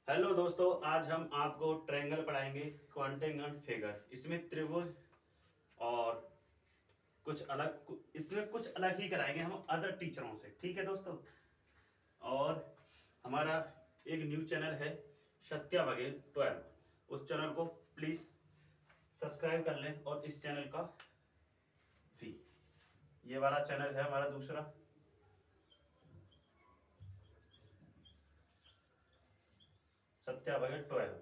Hello दोस्तों, आज हम आपको ट्रायंगल पढ़ाएंगे, क्वांटिंग एंड फिगर। इसमें त्रिभुज और इसमें कुछ अलग ही कराएंगे हम अदर टीचरों से। ठीक है दोस्तों। और हमारा एक न्यूज चैनल है सत्या बघेल 12। उस चैनल को प्लीज सब्सक्राइब कर लें और इस चैनल का भी, ये वाला चैनल है हमारा दूसरा, सत्या बघेल 12।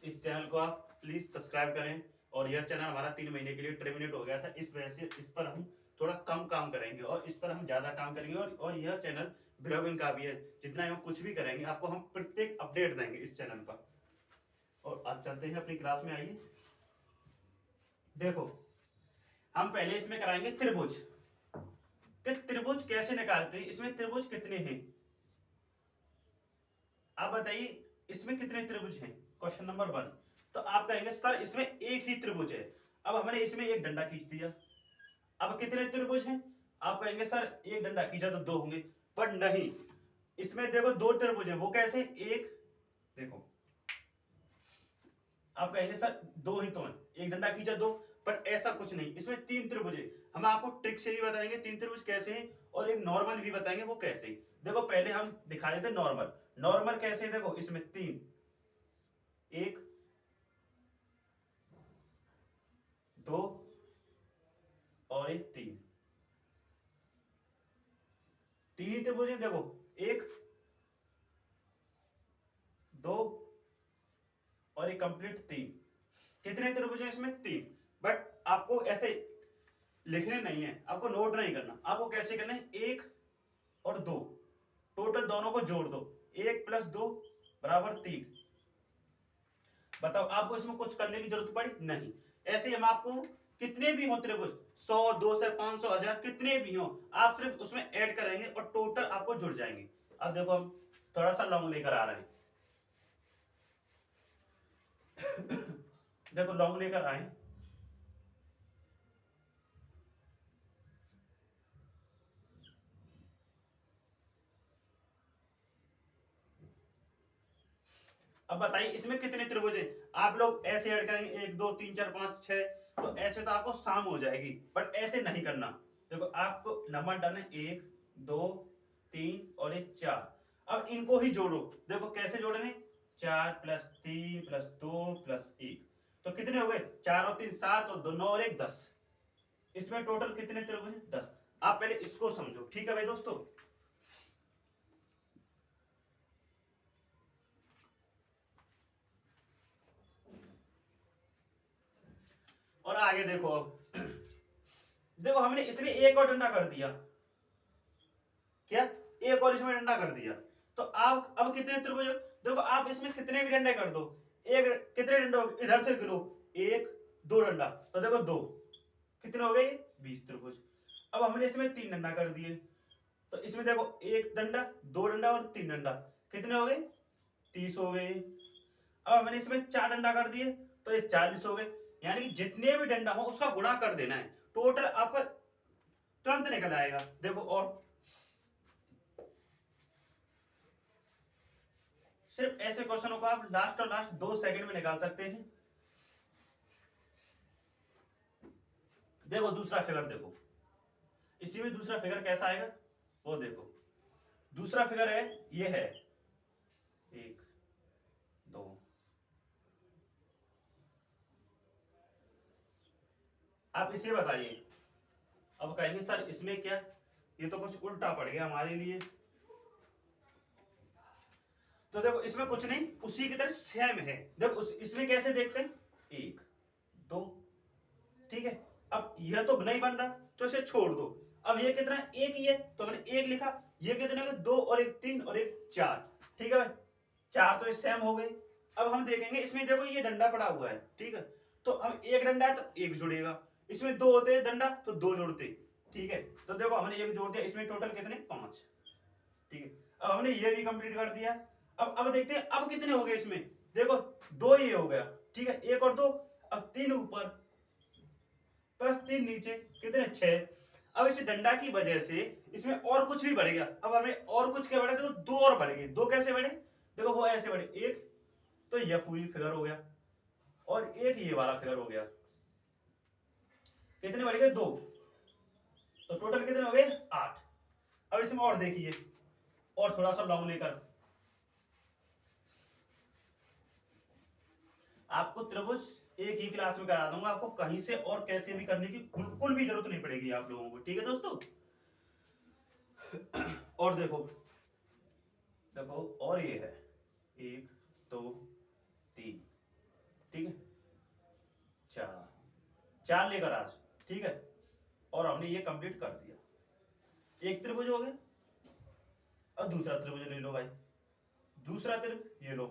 इस चैनल को आप प्लीज सब्सक्राइब करें। और यह चैनल हमारा 3 महीने के लिए टर्मिनेट हो गया था, इस वजह से इस पर हम थोड़ा कम काम करेंगे और इस पर हम ज्यादा काम करेंगे। और यह चैनल ब्लॉगिंग का भी है। जितना हम कुछ भी करेंगे आपको हम प्रत्येक अपडेट देंगे इस चैनल पर। और आज चलते हैं अपनी क्लास में, आइए। देखो, हम पहले इसमें कराएंगे त्रिभुज कि त्रिभुज कैसे निकालते हैं, इसमें त्रिभुज कितने हैं आप बताइए। इसमें कितने त्रिभुज हैं, क्वेश्चन नंबर 1। तो आप कहेंगे सर इसमें एक ही त्रिभुज है। अब हमने इसमें एक डंडा खींच दिया, अब कितने त्रिभुज हैं। आप कहेंगे सर एक डंडा खींचा तो 2 होंगे, पर नहीं। इसमें देखो 2 त्रिभुज हैं, वो कैसे। एक देखो, आप कहेंगे सर 2 ही तो हैं, एक डंडा खींचा 2, पर ऐसा कुछ नहीं। इसमें 3 त्रिभुज है। हम आपको ट्रिक से ही बताएंगे 3 त्रिभुज कैसे हैं, और एक नॉर्मल भी बताएंगे वो कैसे। देखो पहले हम दिखा देते नॉर्मल। नॉर्मल कैसे, देखो इसमें 3, एक, 2 और एक 3, 3 ही त्रिभुज हैं। देखो 1, 2 और एक कंप्लीट 3। कितने त्रिभुज हैं इसमें, 3। बट आपको ऐसे लिखने नहीं है, आपको नोट नहीं करना। आपको कैसे करना है, 1 और 2 टोटल दोनों को जोड़ दो, 1 प्लस 2 बराबर 3। बताओ आपको इसमें कुछ करने की जरूरत पड़ी, नहीं। ऐसे हम आपको कितने भी हो त्रिभुज, 100, 200, 500, 1000, कितने भी हो, आप सिर्फ उसमें ऐड करेंगे और टोटल आपको जुड़ जाएंगे। अब देखो हम थोड़ा सा लॉन्ग लेकर आ रहे हैं। देखो लॉन्ग लेकर आए। अब बताइए इसमें कितने त्रिभुज है। आप लोग ऐसे ऐड करेंगे 1 2 3 4 5 6, तो ऐसे तो आपको शाम हो जाएगी, बट ऐसे नहीं करना। देखो आपको नंबर डालना है 1 2 3 और एक 4। अब इनको ही जोड़ो। देखो कैसे जोड़ने, 4 प्लस 3 प्लस 2 प्लस 1, तो कितने हो गए, 4 और 3 7 और 2 9 और 1 10। इसमें टोटल कितने त्रिभुज है, 10। आप पहले इसको समझो, ठीक है भाई दोस्तों। और आगे देखो, अब देखो हमने इसमें एक और डंडा कर दिया, क्या, एक और इसमें डंडा कर दिया। तो आप अब कितने त्रिभुज, देखो आप इसमें कितने भी डंडे कर दो, एक कितने डंडे हो इधर से गिनो, 1 2 डंडा, तो देखो 2, कितने हो गए, 20 त्रिभुज। अब हमने इसमें 3 डंडा कर दिए, तो इसमें देखो 1 डंडा 2 डंडा और 3 डंडा, कितने हो गए, 30 हो गए। अब हमने इसमें 4 डंडा कर दिए, तो ये 40 हो गए। यानी कि जितने भी डंडा हो उसका गुणा कर देना है, टोटल आपका तुरंत निकल आएगा। देखो, और सिर्फ ऐसे क्वेश्चनों को आप लास्ट और लास्ट 2 सेकंड में निकाल सकते हैं। देखो दूसरा फिगर, देखो इसी में दूसरा फिगर कैसा आएगा, वो देखो। दूसरा फिगर है, ये है 1 2, आप इसे बताइए। अब कहेंगे सर इसमें क्या, ये तो कुछ उल्टा पड़ गया हमारे लिए। तो देखो इसमें कुछ नहीं, उसी की तरह सेम है। देखो इसमें कैसे देखते हैं, 1 2, ठीक है। अब यह तो नहीं बन रहा, तो इसे छोड़ दो। अब ये कितना है, एक ही है, तो हमने एक लिखा। ये कितने हो गए, 2 और एक 3 और एक 4, ठीक है भाई। 4 तो सेम हो गए। अब हम देखेंगे इसमें, देखो ये डंडा पड़ा हुआ है, ठीक है। तो हम एक डंडा है तो एक जुड़ेगा, इसमें 2 होते हैं डंडा तो 2 जोड़ते, ठीक है। तो देखो हमने एक जोड़ दिया, इसमें टोटल कितने, 5, ठीक है। अब हमने ये भी कंप्लीट कर दिया। अब देखते हैं अब कितने हो गए इसमें, देखो 2 ये हो गया, ठीक है, 1 और 2। अब 3 ऊपर प्लस 3 नीचे, कितने, 6। अब इस डंडा की वजह से इसमें और कुछ भी बढ़ गया। अब हमें और कुछ क्या बढ़े, देखो दो और बढ़ गए। दो कैसे बढ़े, देखो वो ऐसे बढ़े, एक तो यह पूरी फिगर हो गया और एक ये वाला फिगर हो गया। कितने बढ़ गए, दो, तो टोटल कितने हो गए, 8। अब इसमें और देखिए, और थोड़ा सा लॉन्ग लेकर आपको त्रिभुज एक ही क्लास में करा दूंगा, आपको कहीं से और कैसे भी करने की बिल्कुल भी जरूरत नहीं पड़ेगी आप लोगों को, ठीक है दोस्तों। और देखो देखो, और ये है 1 2 3, ठीक है, 4, 4 लेकर आज, ठीक है। और हमने ये कंप्लीट कर दिया, एक त्रिभुज हो गया। अब दूसरा त्रिभुज ले लो भाई, दूसरा त्रिभुज ये लो।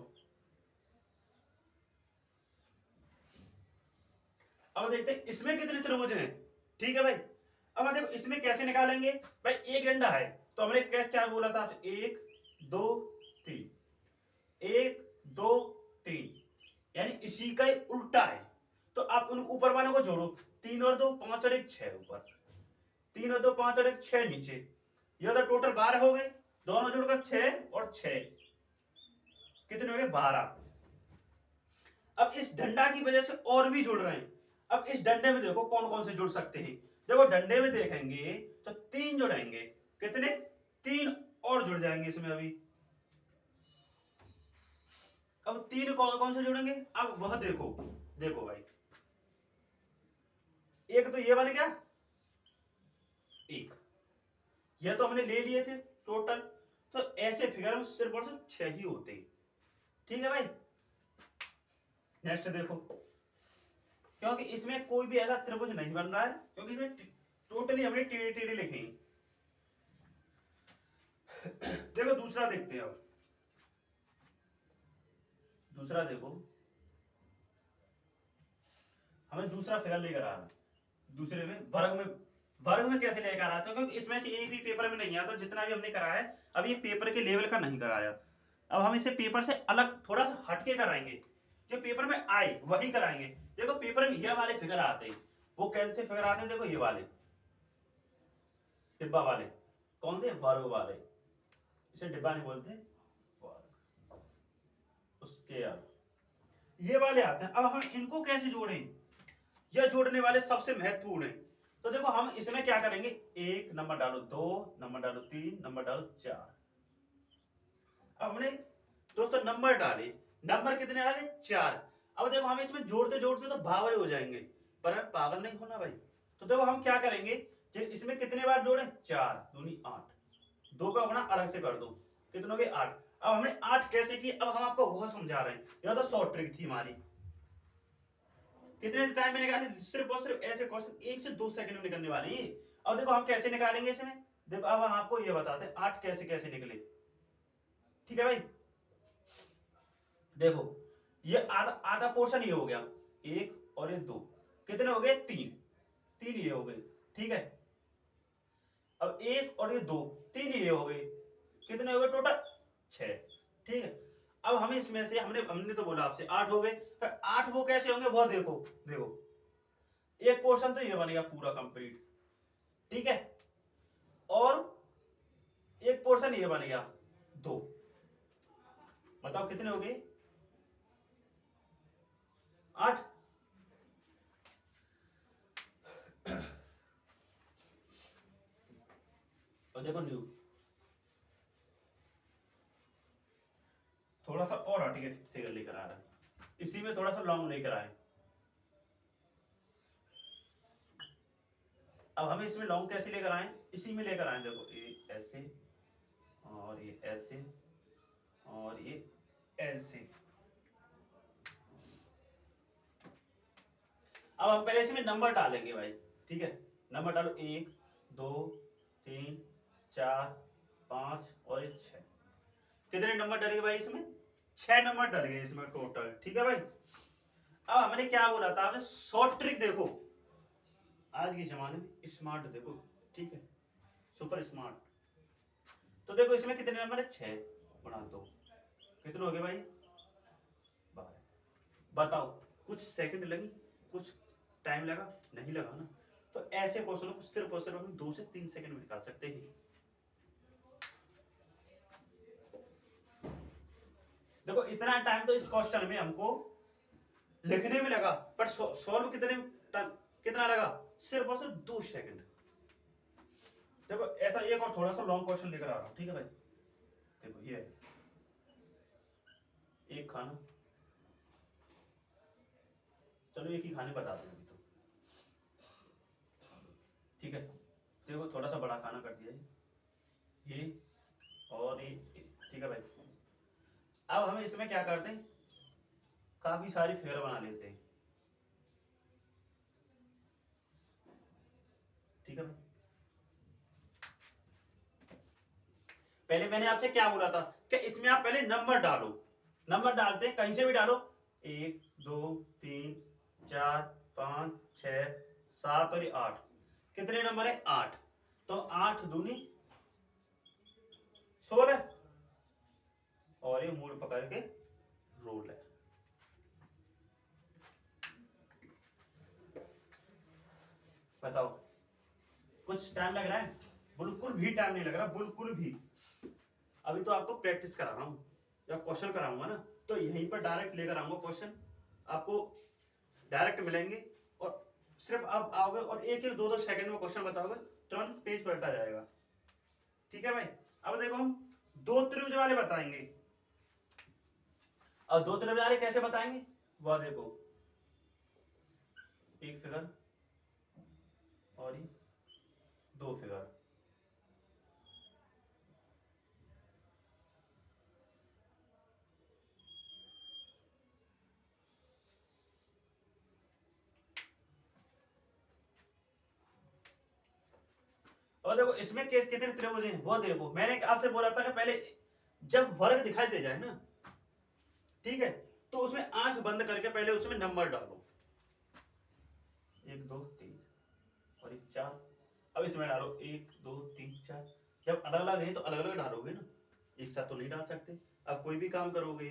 अब देखते हैं इसमें कितने त्रिभुज हैं, ठीक है भाई। अब देखो इसमें कैसे निकालेंगे भाई, एक डंडा है तो हमने कैसे क्या बोला था, 1 2 3, 1 2 3, यानी इसी का ही उल्टा है। तो आप उन ऊपर वालों को जोड़ो, 3 और 2 5 और 1 6 ऊपर, 3 और 2 5 और 1 6 नीचे, ये तो टोटल 12 हो गए। दोनों जोड़कर 6 और 6 कितने हो गए, 12। अब इस डंडा की वजह से और भी जुड़ रहे हैं। अब इस डंडे में देखो कौन कौन से जुड़ सकते हैं, देखो डंडे में देखेंगे तो 3 जुड़ेंगे, कितने, 3 और जुड़ जाएंगे इसमें अभी। अब 3 कौन कौन से जुड़ेंगे, अब वह देखो, देखो भाई, एक तो ये बन गया, एक ये तो हमने ले लिए थे टोटल। तो ऐसे फिगर में सिर्फ और सिर्फ 6 ही होते हैं, ठीक है भाई। नेक्स्ट देखो, क्योंकि इसमें कोई भी ऐसा त्रिभुज नहीं बन रहा है, क्योंकि इसमें टोटली हमने टेढ़े टेढ़े लिखे हैं। देखो दूसरा देखते हैं, अब दूसरा देखो, हमें दूसरा फिगर लेकर आ रहा है। दूसरे में वर्ग में कैसे लेकर आते हो, क्योंकि इसमें से एक भी पेपर में नहीं आता, तो जितना भी हमने कराया है अब ये पेपर के लेवल का नहीं कराया। अब हम इसे पेपर से अलग थोड़ा सा हटके कराएंगे, जो पेपर में आए वही कराएंगे। देखो पेपर में ये वाले फिगर आते हैं, वो कैसे फिगर आते हैं, देखो ये वाले डिब्बा वाले, कौन से, वर्ग वाले, इसे डिब्बा नहीं बोलते, वर्ग, उसके ये वाले आते हैं। अब हम इनको कैसे जोड़ें, यह जोड़ने वाले सबसे महत्वपूर्ण है। तो देखो हम इसमें क्या करेंगे, 1 नंबर डालो, 2 नंबर डालो, 3 नंबर डालो, 4। अब हमने दोस्तों नंबर डाले, नंबर कितने डाले, 4। अब देखो हम इसमें जोड़ते जोड़ते तो भावरे हो जाएंगे, पर हमें पागल नहीं होना भाई। तो देखो हम क्या करेंगे, इसमें कितने बार जोड़े, 4 दूनी 8, 2 का गुणा अलग से कर दो, कितने हो गए, 8। अब हमने 8 कैसे किए, अब हम आपको वो समझा रहे हैं, यह तो शॉर्ट ट्रिक थी हमारी। कितने टाइम में निकाले, सिर्फ और सिर्फ ऐसे क्वेश्चन 1 से 2 सेकंड में निकलने वाले हैं। अब देखो हम कैसे निकालेंगे इसमें, देखो अब हम आपको ये बताते हैं 8 कैसे कैसे निकले, ठीक है भाई। देखो ये आधा आधा पोर्शन ये हो गया, 1 और ये 2, कितने हो गए, 3, 3 ये हो गए, ठीक है। अब 1 और ये 2, 3 ये हो गए, कितने हो गए टोटल, 6, ठीक है। अब हमें इसमें से हमने हमने तो बोला आपसे 8 हो गए, पर 8 वो कैसे होंगे वो देखो, देखो एक पोर्शन तो ये बनेगा पूरा कंप्लीट, ठीक है, और एक पोर्शन ये बन गया 2, बताओ कितने हो गए, 8। और देखो न्यू, थोड़ा सा और हटके फिगर लेकर आ रहा है, इसी में थोड़ा सा लॉन्ग लेकर आए। अब हम इसमें लॉन्ग कैसे लेकर आए, इसी में लेकर आए, देखो ये ऐसे और ये ऐसे और ये ऐसे। अब हम पहले इसमें नंबर डालेंगे भाई, ठीक है। नंबर डालो, 1 2 3 4 5 और ये 6, कितने नंबर डलेंगे भाई इसमें, 6 नंबर डल गए इसमें टोटल, ठीक है भाई। अब हमने क्या बोला था, आपने शॉर्ट ट्रिक देखो, आज के जमाने में स्मार्ट देखो, ठीक है, सुपर स्मार्ट। तो देखो इसमें कितने नंबर है, 6 गुणा 2, कितने हो गए भाई, 12। बताओ कुछ सेकंड लगी, कुछ टाइम लगा, नहीं लगा ना। तो ऐसे क्वेश्चन को सिर्फ और सिर्फ हम 2 से 3 सेकंड में निकाल सकते हैं। देखो इतना टाइम तो इस क्वेश्चन में हमको लिखने में लगा, पर सॉल्व कितना लगा, सिर्फ और सिर्फ 2 सेकंड। देखो ऐसा एक और थोड़ा सा लॉन्ग क्वेश्चन लेकर आ रहा हूं, ठीक है भाई। देखो ये एक खाना, चलो एक ही खाने बता दें अभी तो, ठीक है। देखो थोड़ा सा बड़ा खाना कर दिया ये और ये, ठीक है भाई। अब हम इसमें क्या करते हैं, काफी सारी फिगर बना लेते हैं, ठीक है भाई। पहले मैंने आपसे क्या बोला था कि इसमें आप पहले नंबर डालो, नंबर डालते हैं कहीं से भी डालो, 1 2 3 4 5 6 7 और ये 8, कितने नंबर है 8, तो 8 दूनी 16 और ये मूड पकड़ के रोल है। बताओ कुछ टाइम लग रहा है, बिल्कुल भी टाइम नहीं लग रहा, बिल्कुल भी। अभी तो आपको प्रैक्टिस करा रहा हूं, जब क्वेश्चन कराऊंगा ना तो यहीं पर डायरेक्ट लेकर आऊंगा क्वेश्चन, आपको डायरेक्ट मिलेंगे और सिर्फ आप आओगे और एक एक 2 2 सेकंड में क्वेश्चन बताओगे, तुरंत पेज पलटा जाएगा, ठीक है भाई। अब देखो हम दो त्रिभुज वाले बताएंगे, और दो त्रिभुज वाले कैसे बताएंगे, वह देखो एक फिगर और ये 2 फिगर। और देखो इसमें कितने त्रिभुज हैं वो देखो, मैंने आपसे बोला था कि पहले जब वर्ग दिखाई दे जाए ना, ठीक है, तो उसमें आंख बंद करके पहले उसमें नंबर डालो, 1 2 3 और 1 4। अब इसमें डालो 1 2 3 4, जब अलग अलग है तो अलग अलग डालोगे ना, एक साथ तो नहीं डाल सकते। अब कोई भी काम करोगे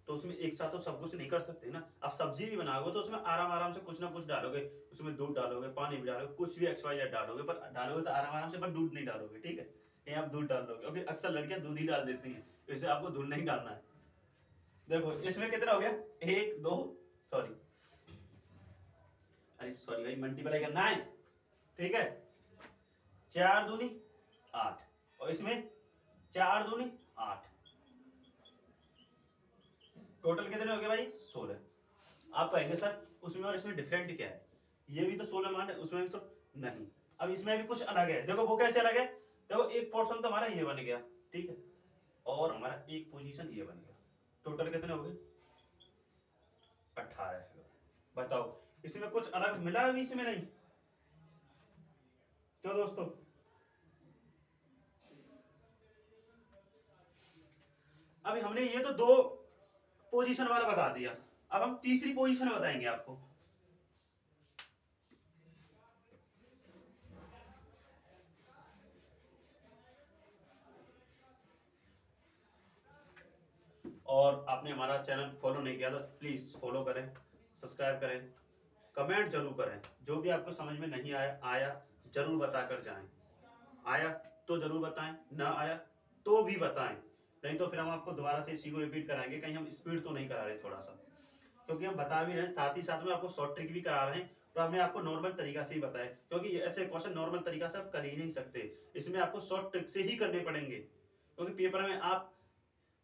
तो उसमें एक साथ तो सब कुछ नहीं कर सकते ना। अब सब्जी भी बनाओगे तो उसमें आराम आराम से कुछ ना कुछ डालोगे, उसमें दूध डालोगे, पानी भी डालोगे, कुछ भी XYZ डालोगे, पर डालोगे तो आराम आराम से, पर दूध नहीं डालोगे, ठीक है। कहीं आप दूध डाल दोगे, क्योंकि अक्सर लड़कियां दूध ही डाल देती हैं, इसलिए आपको दूध नहीं डालना है। देखो इसमें कितना हो गया, 1 2, सॉरी अरे सॉरी भाई, मल्टीप्लाई करना है, ठीक है। 4 दूनी 8 और इसमें 4 दूनी 8, टोटल कितने हो गए भाई 16। आप कहेंगे सर उसमें और इसमें डिफरेंट क्या है, ये भी तो 16 मान है, उसमें भी तो नहीं। अब इसमें भी कुछ अलग है, देखो वो कैसे अलग है, देखो एक पोर्शन तो हमारा ये बन गया, ठीक है, और हमारा एक पोजीशन ये बन गया, टोटल कितने हो गए 18। बताओ इसमें कुछ अलग मिला अभी इसमें नहीं, तो दोस्तों अभी हमने ये तो 2 पोजीशन वाला बता दिया, अब हम तीसरी पोजीशन बताएंगे आपको। और आपने हमारा चैनल फॉलो नहीं किया तो प्लीज फॉलो करें, सब्सक्राइब करें, कमेंट जरूर करें, जो भी आपको समझ में नहीं आया जरूर बताकर जाएं, आया तो जरूर बताएं, ना आया तो भी बताएं, नहीं तो फिर हम आपको दोबारा से इसी को रिपीट कराएंगे, कहीं हम स्पीड तो नहीं करा रहे थोड़ा सा, क्योंकि हम बता भी रहे हैं, साथ ही साथ में आपको शॉर्ट ट्रिक भी करा रहे हैं, तो हमने आपको नॉर्मल तरीका से ही बताया, क्योंकि ऐसे क्वेश्चन नॉर्मल तरीका से आप कर ही नहीं सकते, इसमें आपको शॉर्ट ट्रिक से ही करने पड़ेंगे, क्योंकि पेपर में आप,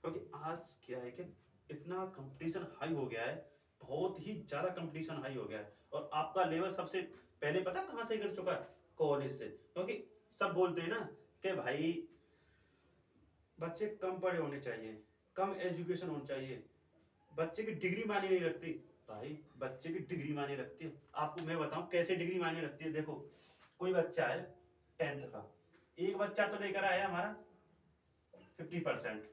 क्योंकि आज क्या है कि इतना कंपटीशन हाई हो गया है, बहुत ही ज्यादा कंपटीशन हाई हो गया है, और आपका लेवल सबसे पहले पता कहां से गिर चुका है, कॉलेज से, क्योंकि सब बोलते हैं ना कि भाई बच्चे कम पढ़े होने चाहिए, कम एजुकेशन होनी चाहिए, बच्चे की डिग्री मायने नहीं रखती। भाई बच्चे की डिग्री मायने रखती है, आपको मैं बताऊं कैसे डिग्री मायने रखती है। देखो कोई बच्चा है 10th का, एक बच्चा तो लेकर आया हमारा 50%,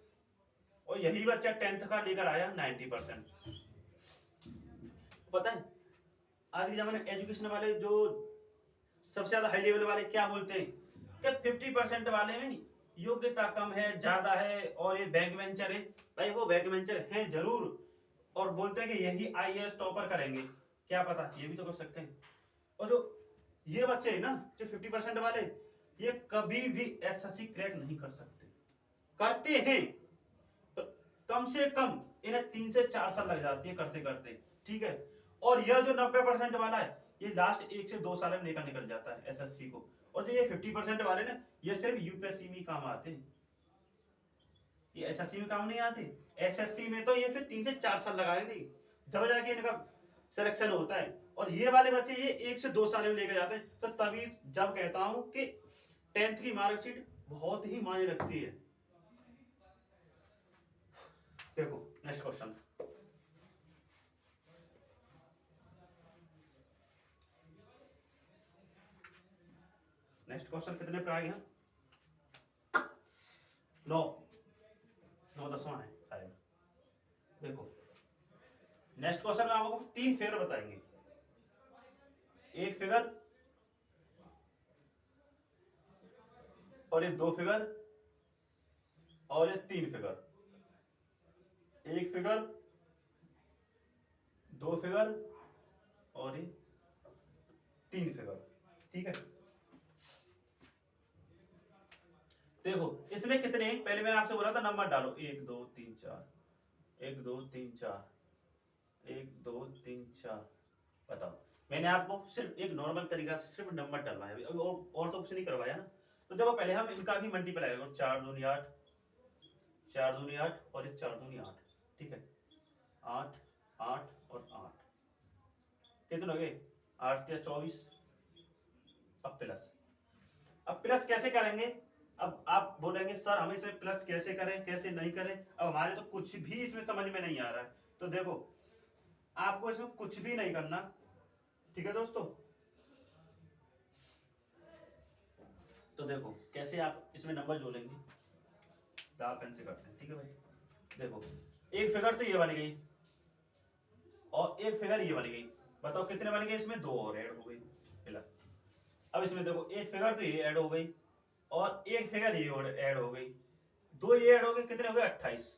और यही बच्चा 10th का लेकर आया 90%। पता है आज के जमाने में एजुकेशन वाले जो सबसे ज्यादा हाई लेवल वाले क्या बोलते हैं कि 50% वाले में योग्यता कम है, ज्यादा है, और ये बैक वेंचर है। भाई वो बैक वेंचर हैं जरूर, और बोलते हैं कि यही IAS टॉपर करेंगे, क्या पता ये भी तो कर सकते हैं। और जो ये बच्चे है ना जो 50% वाले, ये कभी भी एसएससी क्रैक नहीं कर सकते, करते हैं पर कम से कम इन्हें 3 से 4 साल लग जाती है करते करते, ठीक है। और यह जो 90% वाला है ये लास्ट 1 से 2 साल में लेकर निकल जाता है एसएससी को। और जो ये 50% वाले ना ये सिर्फ यूपीएससी में काम आते हैं, ये एसएससी में काम नहीं आते। एसएससी में तो ये फिर 3 से 4 साल लगाएंगे जब जाके इनका सिलेक्शन होता है। और ये वाले बच्चे ये 1 से 2 साल में लेकर जाते हैं। तो तभी जब कहता हूं कि 10th की मार्कशीट बहुत ही मायने रखती है। देखो नेक्स्ट क्वेश्चन, नेक्स्ट क्वेश्चन कितने पे आ गया? 9, 10वां है शायद। देखो नेक्स्ट क्वेश्चन में आपको 3 फिगर बताएंगे, एक फिगर और ये 2 फिगर और ये 3 फिगर, एक फिगर 2 फिगर और ये 3 फिगर, ठीक है। देखो इसमें कितने, पहले मैंने आपसे बोला था नंबर डालो, 1 2 3 4, 1 2 3 4, 1 2 3 4। बताओ मैंने आपको सिर्फ एक नॉर्मल तरीका से सिर्फ नंबर डलवाया, और तो कुछ नहीं करवाया ना। तो देखो पहले हम इनका भी मल्टीप्लाई करो, 4 दूनी 8, 4 दूनी 8 और ये 4 दूनी 8, ठीक है। 8 8 और 8 कितने हो गए? 8 या 24। अब प्लस, अब प्लस कैसे करेंगे? अब आप बोलेंगे सर हमें इसमें प्लस कैसे करें कैसे नहीं करें, अब हमारे तो कुछ भी इसमें समझ में नहीं आ रहा है। तो देखो आपको इसमें कुछ भी नहीं करना, ठीक है दोस्तों। तो देखो कैसे आप इसमें नंबर जोड़ेंगे, दाल पेन से करते हैं, ठीक है भाई। देखो एक फिगर तो ये बन गई और एक फिगर ये बन गई, बताओ कितने बन गए इसमें? 2 और ऐड हो गई प्लस। अब इसमें देखो एक फिगर तो ये ऐड हो गई और एक फिगर ये और ऐड हो गई, 2 ये ऐड हो गए, कितने हो गए? 28।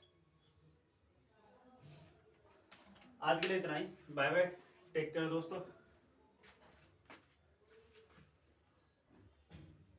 आज के लिए इतना ही, बाय बाय, टेक केयर दोस्तों।